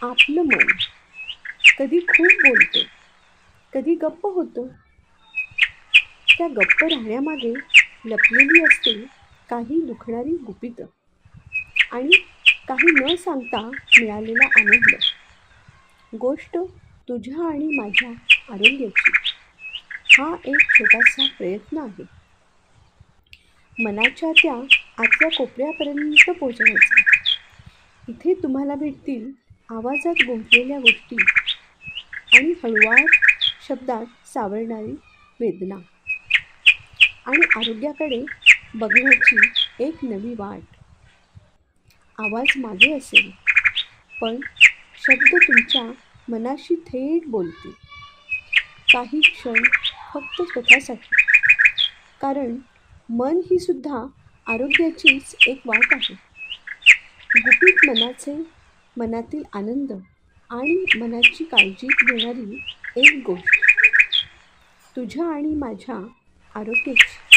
आपलं मन कधी खूप बोलतं, कधी गप्प होतं. त्या गप्प राहण्यामागे लपलेली असते काही दुखणारी गुपितं आणि काही न सांगता मिळालेला आनंद. गोष्ट तुझ्या आणि माझ्या आरोग्याची. हा एक छोटासा प्रयत्न आहे मनाच्या त्या आतल्या कोपऱ्यापर्यंत पोहोचण्याचा. इथे तुम्हाला भेटतील आवाजात गुंफलेल्या गोष्टी आणि हळुवार शब्दात सावरणारी वेदना आणि आरोग्याकडे बघण्याची एक नवी वाट. आवाज मागे असेल, पण शब्द तुमच्या मनाशी थेट बोलतील. काही क्षण फक्त स्वतःसाठी. कारण मन ही सुद्धा आरोग्याचीच एक वाट आहे. गुपित मनाचे, मनातील आनंद आणि मनाची काळजी घेणारी एक गोष्ट. तुझ्या आणि माझ्या आरोग्याची.